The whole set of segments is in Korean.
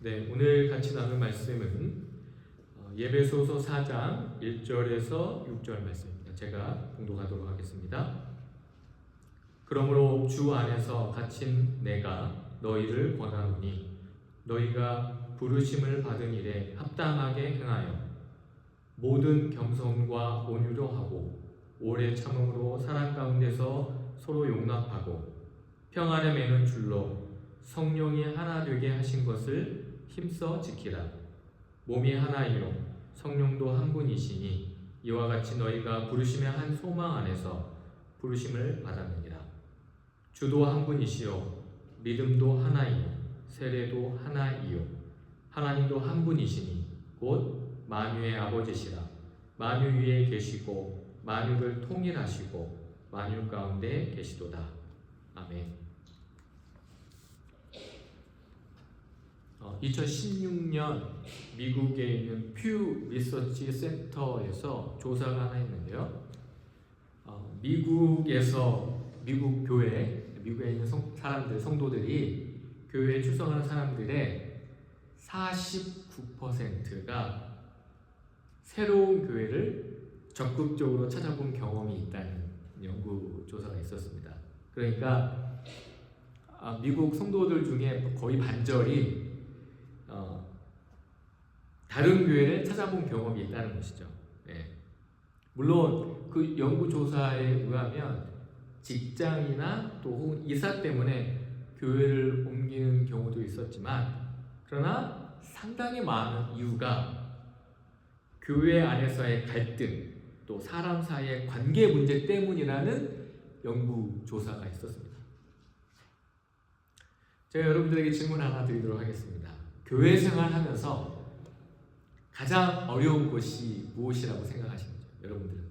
네, 오늘 같이 나눌 말씀은 예배소서 4장 1절에서 6절 말씀입니다. 제가 봉독하도록 하겠습니다. 그러므로 주 안에서 갇힌 내가 너희를 권하노니 너희가 부르심을 받은 일에 합당하게 행하여 모든 겸손과 온유로 하고 오래 참음으로 사랑 가운데서 서로 용납하고 평안에 매는 줄로 성령이 하나 되게 하신 것을 힘써 지키라. 몸이 하나이요 성령도 한 분이시니 이와 같이 너희가 부르심의 한 소망 안에서 부르심을 받았느니라. 주도 한 분이시요 믿음도 하나이요 세례도 하나이요 하나님도 한 분이시니 곧 만유의 아버지시라. 만유 위에 계시고 만유를 통일하시고 만유 가운데 계시도다. 아멘. 2016년 미국에 있는 퓨 리서치 센터에서 조사가 하나 있는데요. 미국 교회, 미국에 있는 사람들, 성도들이 교회에 출석하는 사람들의 49%가 새로운 교회를 적극적으로 찾아본 경험이 있다는 연구 조사가 있었습니다. 그러니까 미국 성도들 중에 거의 반절이 다른 교회를 찾아본 경험이 있다는 것이죠. 네. 물론 그 연구 조사에 의하면 직장이나 또 혹은 이사 때문에 교회를 옮기는 경우도 있었지만, 그러나 상당히 많은 이유가 교회 안에서의 갈등, 또 사람 사이의 관계 문제 때문이라는 연구 조사가 있었습니다. 제가 여러분들에게 질문 하나 드리도록 하겠습니다. 교회 생활하면서 가장 어려운 것이 무엇이라고 생각하시는지, 여러분들은?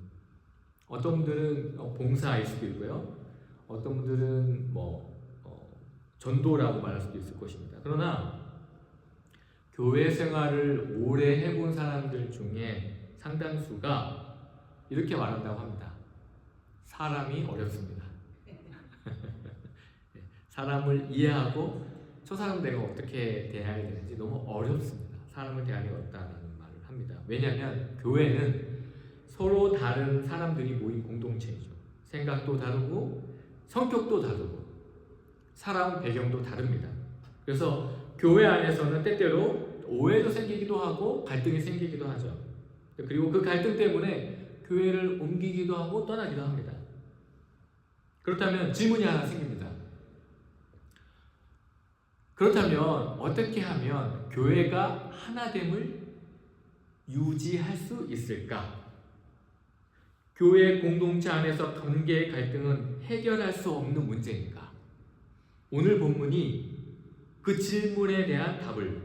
어떤 분들은 봉사일 수도 있고요. 어떤 분들은 전도라고 말할 수도 있을 것입니다. 그러나 교회 생활을 오래 해본 사람들 중에 상당수가 이렇게 말한다고 합니다. 사람이 어렵습니다. 사람을 이해하고 저 사람 내가 어떻게 대해야 되는지 너무 어렵습니다. 사람을 대하기 어렵다는 말을 합니다. 왜냐하면 교회는 서로 다른 사람들이 모인 공동체이죠. 생각도 다르고 성격도 다르고 살아온 배경도 다릅니다. 그래서 교회 안에서는 때때로 오해도 생기기도 하고 갈등이 생기기도 하죠. 그리고 그 갈등 때문에 교회를 옮기기도 하고 떠나기도 합니다. 그렇다면 질문이 하나 생깁니다. 그렇다면 어떻게 하면 교회가 하나됨을 유지할 수 있을까? 교회 공동체 안에서 관계의 갈등은 해결할 수 없는 문제인가? 오늘 본문이 그 질문에 대한 답을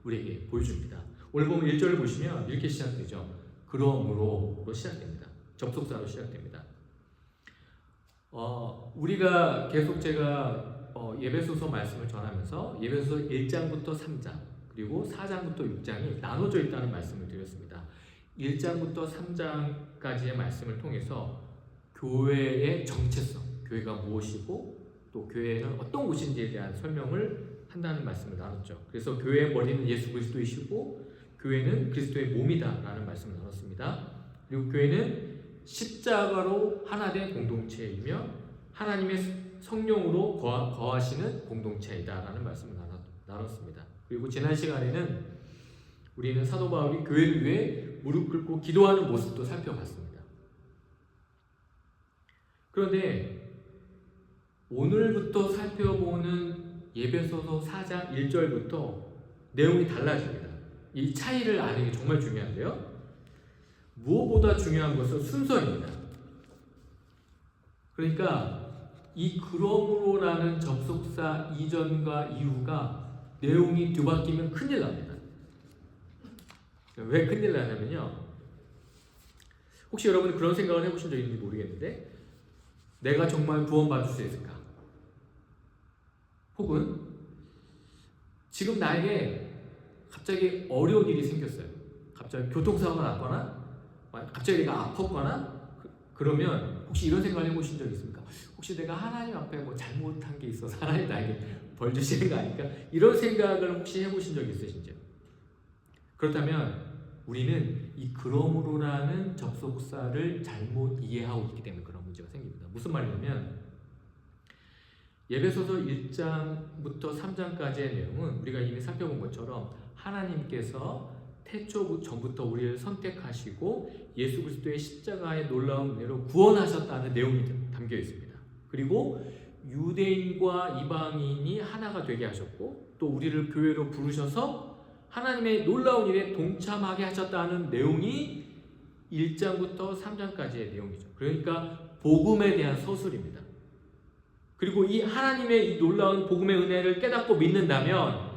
우리에게 보여줍니다. 오늘 본문 1절을 보시면 이렇게 시작되죠. 그러므로로 시작됩니다. 접속사로 시작됩니다. 우리가 계속 제가 예배소서 말씀을 전하면서 예배소서 1장부터 3장 그리고 4장부터 6장이 나눠져 있다는 말씀을 드렸습니다. 1장부터 3장까지의 말씀을 통해서 교회의 정체성, 교회가 무엇이고 또 교회는 어떤 곳인지에 대한 설명을 한다는 말씀을 나눴죠. 그래서 교회의 머리는 예수 그리스도이시고 교회는 그리스도의 몸이다라는 말씀을 나눴습니다. 그리고 교회는 십자가로 하나 된 공동체이며 하나님의 성령으로 거하시는 공동체이다라는 말씀을 나눴습니다. 그리고 지난 시간에는 우리는 사도 바울이 교회를 위해 무릎 꿇고 기도하는 모습도 살펴봤습니다. 그런데 오늘부터 살펴보는 예배소서 4장 1절부터 내용이 달라집니다. 이 차이를 아는 게 정말 중요한데요. 무엇보다 중요한 것은 순서입니다. 그러니까 이 그러므로라는 접속사 이전과 이후가 내용이 뒤바뀌면 큰일 납니다. 왜 큰일 나냐면요. 혹시 여러분 그런 생각을 해보신 적 있는지 모르겠는데 내가 정말 구원받을 수 있을까? 혹은 지금 나에게 갑자기 어려운 일이 생겼어요. 갑자기 교통사고가 났거나 갑자기 내가 아팠거나 그러면 혹시 이런 생각을 해보신 적 있습니까? 혹시 내가 하나님 앞에 잘못한 게 있어서 하나님 나에게 벌 주시는 거 아닐까? 이런 생각을 혹시 해보신 적 있으신지요? 그렇다면 우리는 이 그러므로라는 접속사를 잘못 이해하고 있기 때문에 그런 문제가 생깁니다. 무슨 말이냐면 예배소서 1장부터 3장까지의 내용은 우리가 이미 살펴본 것처럼 하나님께서 태초 전부터 우리를 선택하시고 예수 그리스도의 십자가의 놀라운 은혜로 구원하셨다는 내용이 담겨 있습니다. 그리고 유대인과 이방인이 하나가 되게 하셨고 또 우리를 교회로 부르셔서 하나님의 놀라운 일에 동참하게 하셨다는 내용이 1장부터 3장까지의 내용이죠. 그러니까 복음에 대한 서술입니다. 그리고 이 하나님의 이 놀라운 복음의 은혜를 깨닫고 믿는다면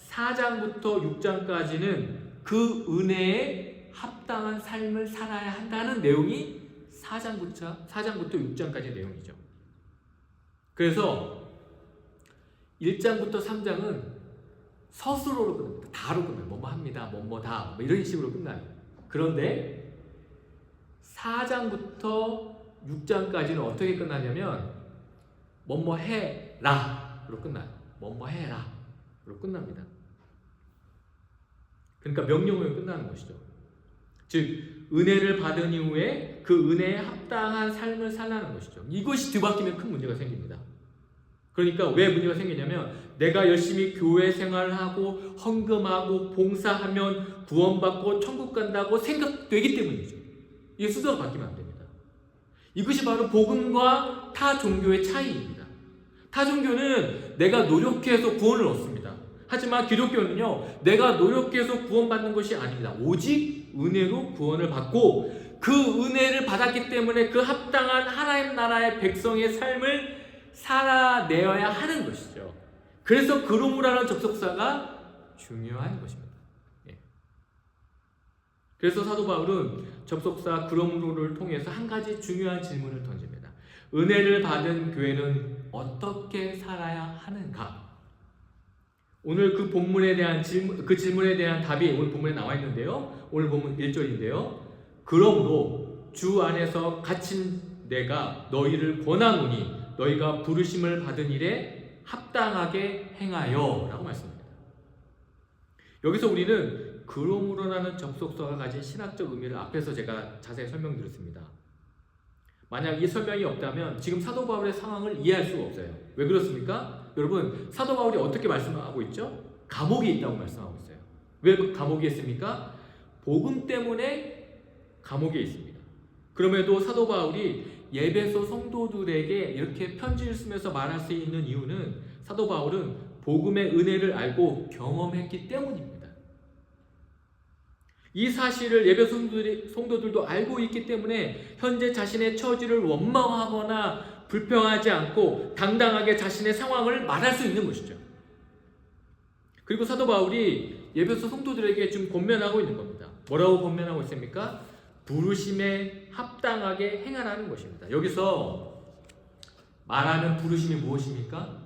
4장부터 6장까지는 그 은혜에 합당한 삶을 살아야 한다는 내용이 4장부터 6장까지의 내용이죠. 그래서 1장부터 3장은 서술어로 끝납니다. 다로 끝나요. 뭐뭐 합니다. 뭐뭐 다. 이런 식으로 끝나요. 그런데 4장부터 6장까지는 어떻게 끝나냐면 뭐뭐 해라로 끝나요. 뭐뭐 해라로 끝납니다. 그러니까 명령으로 끝나는 것이죠. 즉 은혜를 받은 이후에 그 은혜에 합당한 삶을 살라는 것이죠. 이것이 뒤바뀌면 큰 문제가 생깁니다. 그러니까 왜 문제가 생기냐면 내가 열심히 교회 생활하고 헌금하고 봉사하면 구원받고 천국 간다고 생각되기 때문이죠. 이게 순서가 바뀌면 안 됩니다. 이것이 바로 복음과 타 종교의 차이입니다. 타 종교는 내가 노력해서 구원을 얻습니다. 하지만 기독교는요, 내가 노력해서 구원받는 것이 아닙니다. 오직 은혜로 구원을 받고 그 은혜를 받았기 때문에 그 합당한 하나님 나라의 백성의 삶을 살아내어야 하는 것이죠. 그래서 그러므로라는 접속사가 중요한 것입니다. 그래서 사도 바울은 접속사 그러므로를 통해서 한 가지 중요한 질문을 던집니다. 은혜를 받은 교회는 어떻게 살아야 하는가? 오늘 그 본문에 대한 그 질문에 대한 답이 오늘 본문에 나와 있는데요. 오늘 본문 1절인데요. 그러므로 주 안에서 갇힌 내가 너희를 권하노니 너희가 부르심을 받은 일에 합당하게 행하여 라고 말씀합니다. 여기서 우리는 그러므로라는 접속사가 가진 신학적 의미를 앞에서 제가 자세히 설명드렸습니다. 만약 이 설명이 없다면 지금 사도 바울의 상황을 이해할 수가 없어요. 왜 그렇습니까? 여러분, 사도 바울이 어떻게 말씀하고 있죠? 감옥에 있다고 말씀하고 있어요. 왜 감옥에 있습니까? 복음 때문에 감옥에 있습니다. 그럼에도 사도 바울이 예배소 성도들에게 이렇게 편지를 쓰면서 말할 수 있는 이유는 사도 바울은 복음의 은혜를 알고 경험했기 때문입니다. 이 사실을 예배소 성도들도 알고 있기 때문에 현재 자신의 처지를 원망하거나 불평하지 않고 당당하게 자신의 상황을 말할 수 있는 것이죠. 그리고 사도 바울이 예배소 성도들에게 좀 권면하고 있는 겁니다. 뭐라고 권면하고 있습니까? 부르심에 합당하게 행하라는 것입니다. 여기서 말하는 부르심이 무엇입니까?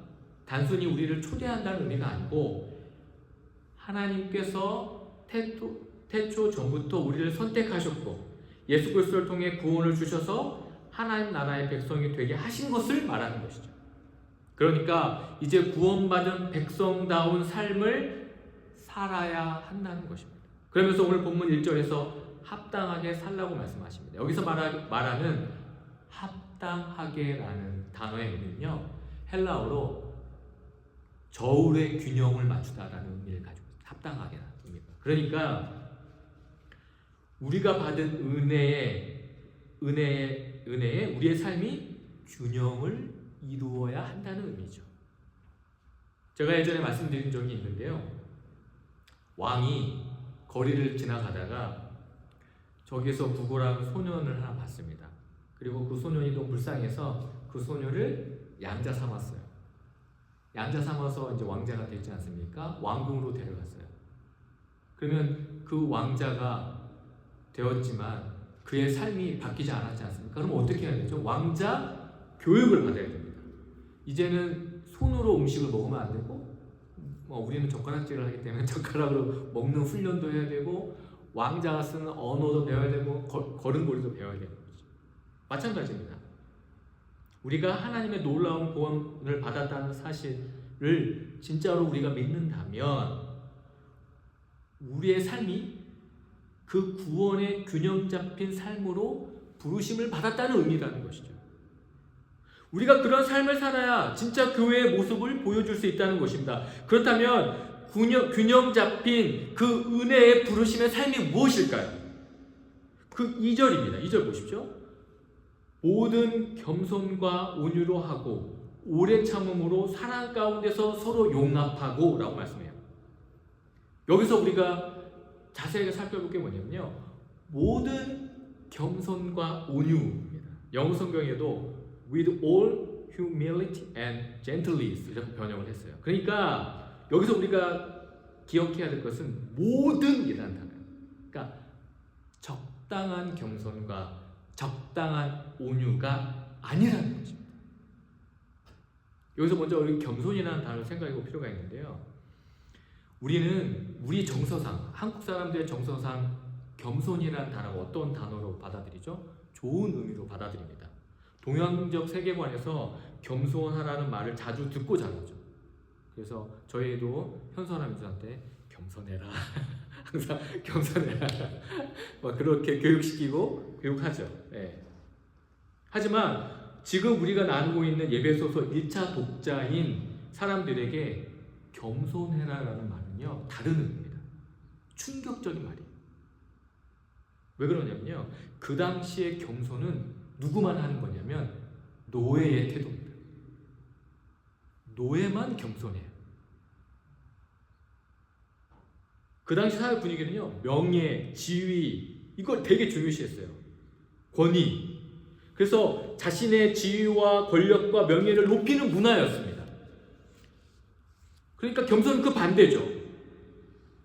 단순히 우리를 초대한다는 의미가 아니고 하나님께서 태초 전부터 우리를 선택하셨고 예수 그리스도를 통해 구원을 주셔서 하나님 나라의 백성이 되게 하신 것을 말하는 것이죠. 그러니까 이제 구원받은 백성다운 삶을 살아야 한다는 것입니다. 그러면서 오늘 본문 1절에서 합당하게 살라고 말씀하십니다. 여기서 말하는 합당하게라는 단어의 의미는요, 헬라어로 저울의 균형을 맞추다라는 의미를 가지고 있습니다. 합당하게라는 의미입니다. 그러니까 우리가 받은 은혜에 우리의 삶이 균형을 이루어야 한다는 의미죠. 제가 예전에 말씀드린 적이 있는데요. 왕이 거리를 지나가다가 저기서 구걸하는 소년을 하나 봤습니다. 그리고 그 소년이 너무 불쌍해서 그 소녀를 양자 삼았어요. 양자 삼아서 이제 왕자가 되지 않습니까? 왕궁으로 데려갔어요. 그러면 그 왕자가 되었지만 그의 삶이 바뀌지 않았지 않습니까? 그럼 어떻게 해야 되죠? 왕자 교육을 받아야 됩니다. 이제는 손으로 음식을 먹으면 안 되고, 우리는 젓가락질을 하기 때문에 젓가락으로 먹는 훈련도 해야 되고, 왕자가 쓰는 언어도 배워야 되고, 걸음걸이도 배워야 되는 거죠. 마찬가지입니다. 우리가 하나님의 놀라운 구원을 받았다는 사실을 예수를 진짜로 우리가 믿는다면 우리의 삶이 그 구원의 균형 잡힌 삶으로 부르심을 받았다는 의미라는 것이죠. 우리가 그런 삶을 살아야 진짜 교회의 모습을 보여줄 수 있다는 것입니다. 그렇다면 균형 잡힌 그 은혜의 부르심의 삶이 무엇일까요? 그 2절입니다. 2절 보십시오. 모든 겸손과 온유로 하고 오래 참음으로 사랑 가운데서 서로 용납하고 라고 말씀해요. 여기서 우리가 자세하게 살펴볼 게 뭐냐면요, 모든 겸손과 온유입니다. 영어 성경에도 with all humility and gentleness 이렇게 번역을 했어요. 그러니까 여기서 우리가 기억해야 될 것은 모든이라는 단어예요. 그러니까 적당한 겸손과 적당한 온유가 아니라는 것입니다. 여기서 먼저 우리 겸손이라는 단어를 생각해 볼 필요가 있는데요, 우리는 우리 정서상, 한국 사람들의 정서상 겸손이라는 단어가 어떤 단어로 받아들이죠? 좋은 의미로 받아들입니다. 동양적 세계관에서 겸손하라는 말을 자주 듣고 자라죠. 그래서 저희도 현선아민들한테 겸손해라 항상 겸손해라 막 그렇게 교육시키고 교육하죠. 네. 하지만 지금 우리가 나누고 있는 예배소서 1차 독자인 사람들에게 겸손해라라는 말은요, 다른 의미입니다. 충격적인 말이에요. 왜 그러냐면요, 그 당시의 겸손은 누구만 하는 거냐면 노예의 태도입니다. 노예만 겸손해요. 그 당시 사회 분위기는요, 명예, 지위 이걸 되게 중요시했어요. 권위. 그래서 자신의 지위와 권력과 명예를 높이는 문화였습니다. 그러니까 겸손은 그 반대죠.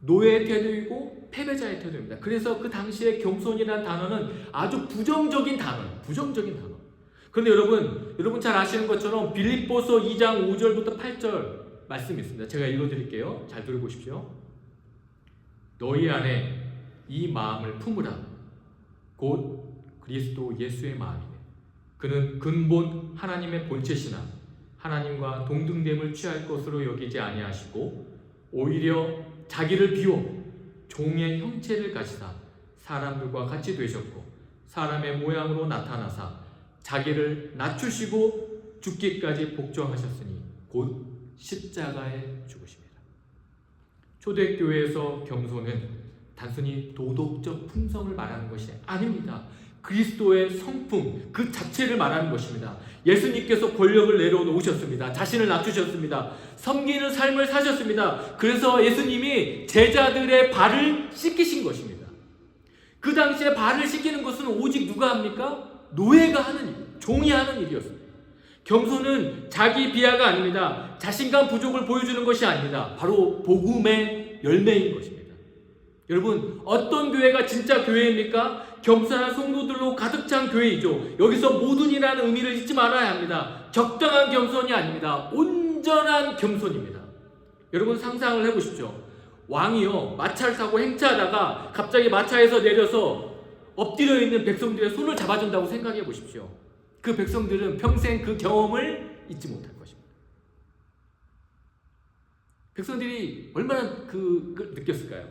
노예의 태도이고 패배자의 태도입니다. 그래서 그 당시에 겸손이라는 단어는 아주 부정적인 단어예요. 부정적인 단어. 그런데 여러분 잘 아시는 것처럼 빌립보서 2장 5절부터 8절 말씀이 있습니다. 제가 읽어드릴게요. 잘 들어보십시오. 너희 안에 이 마음을 품으라. 곧 그리스도 예수의 마음이네. 그는 근본 하나님의 본체시나 하나님과 동등됨을 취할 것으로 여기지 아니하시고 오히려 자기를 비워 종의 형체를 가지사 사람들과 같이 되셨고 사람의 모양으로 나타나사 자기를 낮추시고 죽기까지 복종하셨으니 곧 십자가에 죽으십니다. 초대교회에서 겸손은 단순히 도덕적 품성을 말하는 것이 아닙니다. 그리스도의 성품 그 자체를 말하는 것입니다. 예수님께서 권력을 내려놓으셨습니다. 자신을 낮추셨습니다. 섬기는 삶을 사셨습니다. 그래서 예수님이 제자들의 발을 씻기신 것입니다. 그 당시에 발을 씻기는 것은 오직 누가 합니까? 노예가 하는 일, 종이 하는 일이었습니다. 겸손은 자기 비하가 아닙니다. 자신감 부족을 보여주는 것이 아닙니다. 바로 복음의 열매인 것입니다. 여러분, 어떤 교회가 진짜 교회입니까? 겸손한 성도들로 가득 찬 교회이죠. 여기서 모든이라는 의미를 잊지 말아야 합니다. 적당한 겸손이 아닙니다. 온전한 겸손입니다. 여러분 상상을 해보십시오. 왕이요, 마차를 타고 행차하다가 갑자기 마차에서 내려서 엎드려 있는 백성들의 손을 잡아준다고 생각해 보십시오. 그 백성들은 평생 그 경험을 잊지 못할 것입니다. 백성들이 얼마나 그걸 느꼈을까요?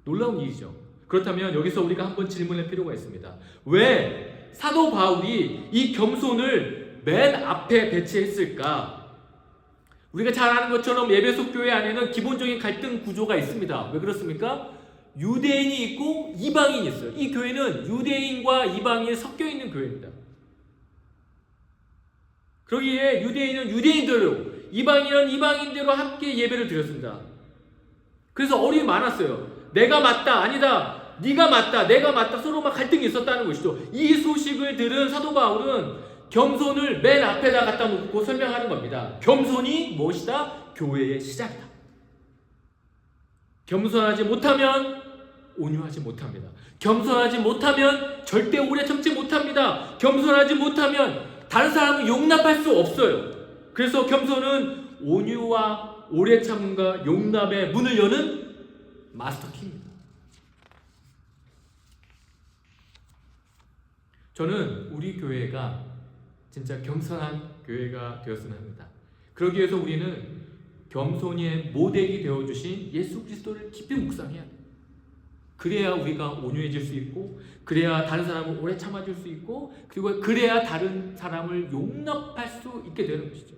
놀라운 일이죠. 그렇다면 여기서 우리가 한번 질문할 필요가 있습니다. 왜 사도 바울이 이 겸손을 맨 앞에 배치했을까? 우리가 잘 아는 것처럼 에베소 교회 안에는 기본적인 갈등 구조가 있습니다. 왜 그렇습니까? 유대인이 있고 이방인이 있어요. 이 교회는 유대인과 이방인이 섞여 있는 교회입니다. 그러기에 유대인은 유대인대로, 이방인은 이방인대로 함께 예배를 드렸습니다. 그래서 어려움이 많았어요. 내가 맞다, 아니다, 네가 맞다, 내가 맞다, 서로 막 갈등이 있었다는 것이죠. 이 소식을 들은 사도 바울은 겸손을 맨 앞에다 갖다 놓고 설명하는 겁니다. 겸손이 무엇이다? 교회의 시작이다. 겸손하지 못하면 온유하지 못합니다. 겸손하지 못하면 절대 오래 참지 못합니다. 겸손하지 못하면 다른 사람을 용납할 수 없어요. 그래서 겸손은 온유와 오래 참음과 용납의 문을 여는 마스터키입니다. 저는 우리 교회가 진짜 겸손한 교회가 되었으면 합니다. 그러기 위해서 우리는 겸손의 모델이 되어주신 예수 그리스도를 깊이 묵상해야 돼요. 그래야 우리가 온유해질 수 있고, 그래야 다른 사람을 오래 참아줄 수 있고, 그리고 그래야 다른 사람을 용납할 수 있게 되는 것이죠.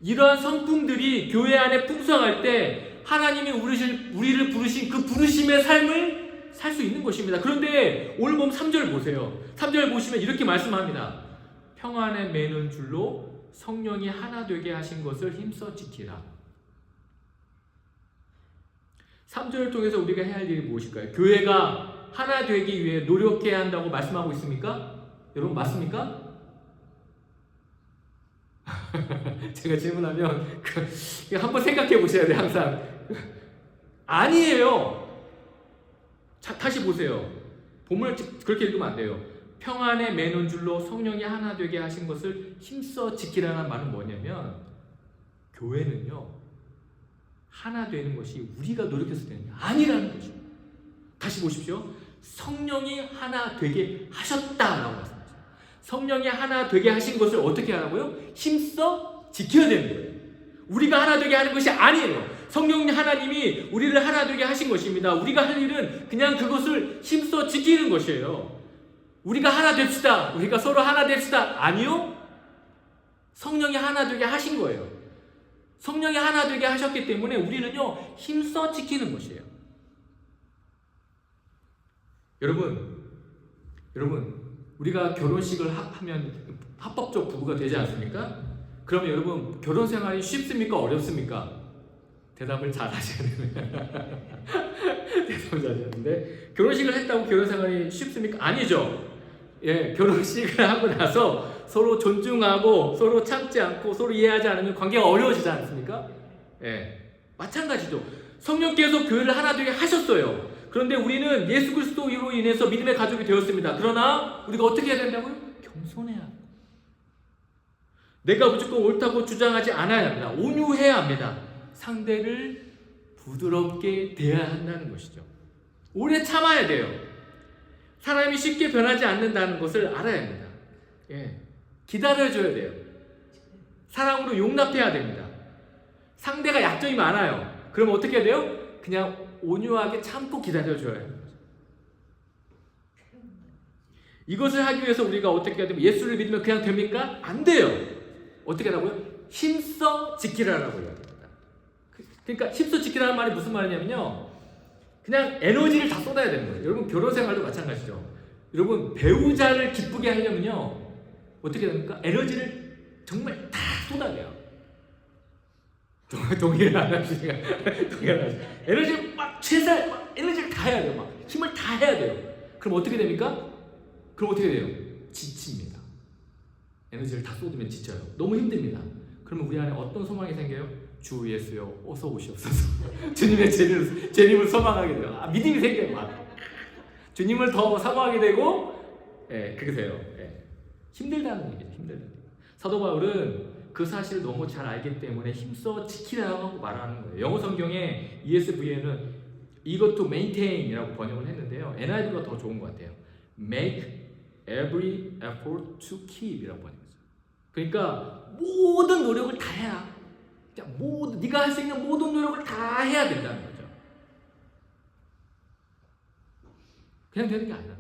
이러한 성품들이 교회 안에 풍성할 때 하나님이 우리를 부르신 그 부르심의 삶을 살 수 있는 것입니다. 그런데 오늘 보면 3절 보세요. 3절 보시면 이렇게 말씀합니다. 평안에 매는 줄로 성령이 하나 되게 하신 것을 힘써 지키라. 3절을 통해서 우리가 해야 할 일이 무엇일까요? 교회가 하나 되기 위해 노력해야 한다고 말씀하고 있습니까? 여러분 맞습니까? 제가 질문하면 한번 생각해 보셔야 돼요. 항상 아니에요. 자, 다시 보세요. 본문을 그렇게 읽으면 안 돼요. 평안에 매는 줄로 성령이 하나 되게 하신 것을 힘써 지키라는 말은 뭐냐면, 교회는요 하나 되는 것이 우리가 노력해서 되는 게 아니라는 거죠. 다시 보십시오. 성령이 하나 되게 하셨다라고 말씀하셨어요. 성령이 하나 되게 하신 것을 어떻게 하라고요? 힘써 지켜야 되는 거예요. 우리가 하나 되게 하는 것이 아니에요. 성령 하나님이 우리를 하나 되게 하신 것입니다. 우리가 할 일은 그냥 그것을 힘써 지키는 것이에요. 우리가 하나 됩시다. 우리가 서로 하나 됩시다. 아니요. 성령이 하나 되게 하신 거예요. 성령이 하나 되게 하셨기 때문에 우리는요 힘써 지키는 것이에요. 여러분 우리가 결혼식을 하면 합법적 부부가 되지 않습니까? 그러면 여러분 결혼 생활이 쉽습니까? 어렵습니까? 대답을 잘 하셔야 됩니다. 대답을 잘 하셔야 되는데, 결혼식을 했다고 결혼 생활이 쉽습니까? 아니죠. 예, 결혼식을 하고 나서 서로 존중하고 서로 참지 않고 서로 이해하지 않으면 관계가 어려워지지 않습니까? 예, 마찬가지죠. 성령께서 교회를 하나 되게 하셨어요. 그런데 우리는 예수 그리스도로 인해서 믿음의 가족이 되었습니다. 그러나 우리가 어떻게 해야 된다고요? 겸손해야 합니다. 내가 무조건 옳다고 주장하지 않아야 합니다. 온유해야 합니다. 상대를 부드럽게 대해야 한다는 것이죠. 오래 참아야 돼요. 사람이 쉽게 변하지 않는다는 것을 알아야 합니다. 예, 기다려줘야 돼요. 사랑으로 용납해야 됩니다. 상대가 약점이 많아요. 그럼 어떻게 해야 돼요? 그냥 온유하게 참고 기다려줘야 합니다. 이것을 하기 위해서 우리가 어떻게 해야 됩니까? 예수를 믿으면 그냥 됩니까? 안 돼요. 어떻게 하라고요? 힘써 지키라라고 해요. 그러니까 힘써 지키라는 말이 무슨 말이냐면요, 그냥 에너지를 다 쏟아야 되는 거예요. 여러분 결혼 생활도 마찬가지죠. 여러분 배우자를 기쁘게 하려면요 어떻게 됩니까? 에너지를 정말 다 쏟아내요. 동의를 안 하시니까 동의를 안 하시니까 에너지를 막 최대 에너지를 다 해야 돼요. 막 힘을 다 해야 돼요. 그럼 어떻게 됩니까? 그럼 어떻게 돼요? 지칩니다. 에너지를 다 쏟으면 지쳐요. 너무 힘듭니다. 그러면 우리 안에 어떤 소망이 생겨요? 주 예수여 어서 오시옵소서. 주님의 재림을 소망하게 돼요. 믿음이 생겨요. 막 주님을 더 사모하게 되고, 그렇게 돼요. 힘들다는 얘기죠. 힘들다는 얘기. 사도 바울은 그 사실을 너무 잘 알기 때문에 힘써 지키라고 말하는 거예요. 영어 성경에 ESV에는 이것도 maintain이라고 번역을 했는데요, NIV가 더 좋은 것 같아요. Make every effort to keep이라고 번역했어요. 그러니까 모든 노력을 다 해라. 네가 할 수 있는 모든 노력을 다 해야 된다는 거죠. 그냥 되는 게 아니라.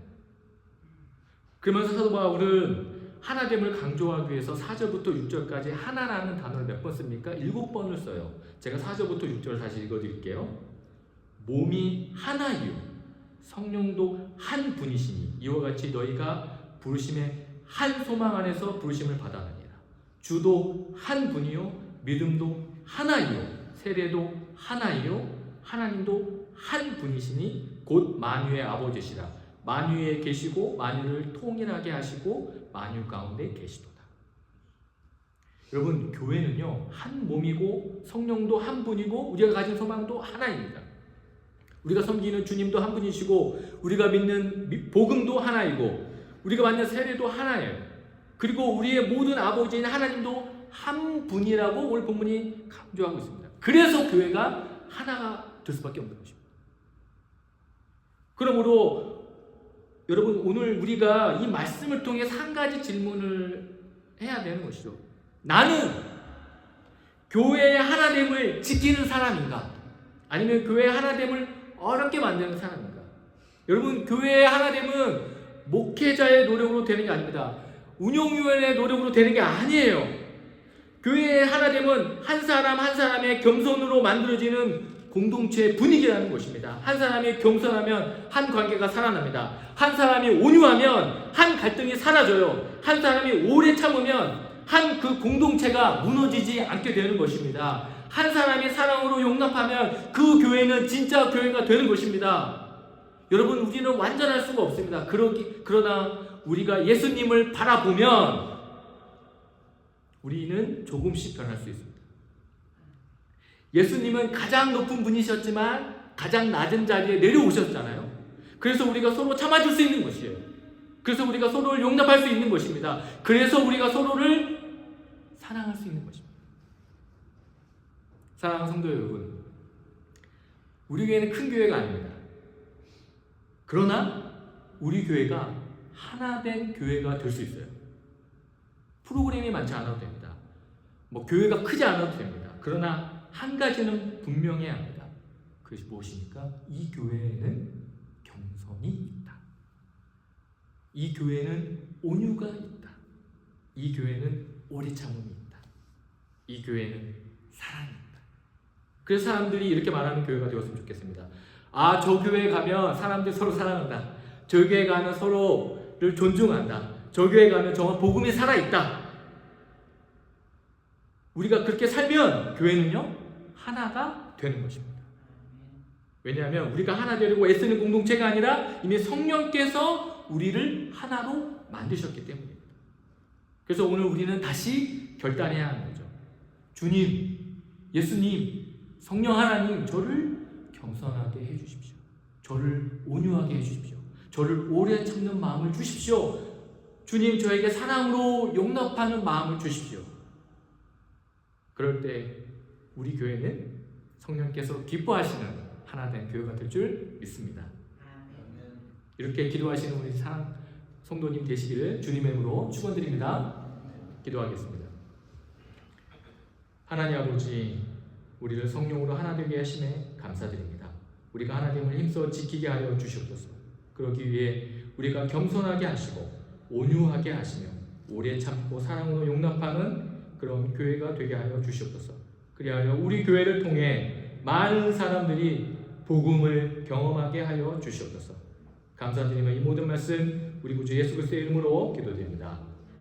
그러면서 사도 바울은 하나됨을 강조하기 위해서 4절부터 6절까지 하나라는 단어를 몇 번 씁니까? 7번을 써요. 제가 4절부터 6절 다시 읽어드릴게요. 몸이 하나이요 성령도 한 분이시니 이와 같이 너희가 부르심의 한 소망 안에서 부르심을 받았느니라. 주도 한 분이요 믿음도 하나이요 세례도 하나이요 하나님도 한 분이시니 곧 만유의 아버지시라. 만유에 계시고 만유를 통일하게 하시고 만유 가운데 계시도다. 여러분 교회는요 한 몸이고 성령도 한 분이고 우리가 가진 소망도 하나입니다. 우리가 섬기는 주님도 한 분이시고 우리가 믿는 복음도 하나이고 우리가 받는 세례도 하나예요. 그리고 우리의 모든 아버지인 하나님도 한 분이라고 오늘 본문이 강조하고 있습니다. 그래서 교회가 하나가 될 수밖에 없는 것입니다. 그러므로 여러분 오늘 우리가 이 말씀을 통해 한 가지 질문을 해야 되는 것이죠. 나는 교회의 하나됨을 지키는 사람인가? 아니면 교회의 하나됨을 어렵게 만드는 사람인가? 여러분, 교회의 하나됨은 목회자의 노력으로 되는 게 아닙니다. 운영위원회의 노력으로 되는 게 아니에요. 교회의 하나됨은 한 사람 한 사람의 겸손으로 만들어지는 공동체의 분위기라는 것입니다. 한 사람이 겸손하면 한 관계가 살아납니다. 한 사람이 온유하면 한 갈등이 사라져요. 한 사람이 오래 참으면 한 그 공동체가 무너지지 않게 되는 것입니다. 한 사람이 사랑으로 용납하면 그 교회는 진짜 교회가 되는 것입니다. 여러분, 우리는 완전할 수가 없습니다. 그러나 우리가 예수님을 바라보면 우리는 조금씩 변할 수 있습니다. 예수님은 가장 높은 분이셨지만 가장 낮은 자리에 내려오셨잖아요. 그래서 우리가 서로 참아줄 수 있는 것이에요. 그래서 우리가 서로를 용납할 수 있는 것입니다. 그래서 우리가 서로를 사랑할 수 있는 것입니다. 사랑하는 성도 여러분, 우리 교회는 큰 교회가 아닙니다. 그러나 우리 교회가 하나된 교회가 될 수 있어요. 프로그램이 많지 않아도 됩니다. 교회가 크지 않아도 됩니다. 그러나 한 가지는 분명해야 합니다. 그것이 무엇입니까? 이 교회에는 겸손이 있다. 이 교회는 온유가 있다. 이 교회는 오래 참음이 있다. 이 교회는 사랑이 있다. 그래서 사람들이 이렇게 말하는 교회가 되었으면 좋겠습니다. 아, 저 교회에 가면 사람들이 서로 사랑한다. 저 교회에 가면 서로를 존중한다. 저 교회에 가면 정말 복음이 살아있다. 우리가 그렇게 살면 교회는요, 하나가 되는 것입니다. 왜냐하면 우리가 하나 되려고 애쓰는 공동체가 아니라 이미 성령께서 우리를 하나로 만드셨기 때문입니다. 그래서 오늘 우리는 다시 결단해야 하는 거죠. 주님, 예수님, 성령 하나님, 저를 겸손하게 해주십시오. 저를 온유하게 해주십시오. 저를 오래 참는 마음을 주십시오. 주님, 저에게 사랑으로 용납하는 마음을 주십시오. 그럴 때 우리 교회는 성령께서 기뻐하시는 하나된 교회가 될 줄 믿습니다. 이렇게 기도하시는 우리 사랑 성도님 되시기를 주님의 이름으로 축원드립니다. 기도하겠습니다. 하나님 아버지, 우리를 성령으로 하나 되게 하심에 감사드립니다. 우리가 하나님을 힘써 지키게 하여 주시옵소서. 그러기 위해 우리가 겸손하게 하시고 온유하게 하시며 오래 참고 사랑으로 용납하는 그런 교회가 되게 하여 주시옵소서. 그리하여 우리 교회를 통해 많은 사람들이 복음을 경험하게 하여 주시옵소서. 감사드리며 이 모든 말씀 우리 구주 예수 그리스도의 이름으로 기도드립니다.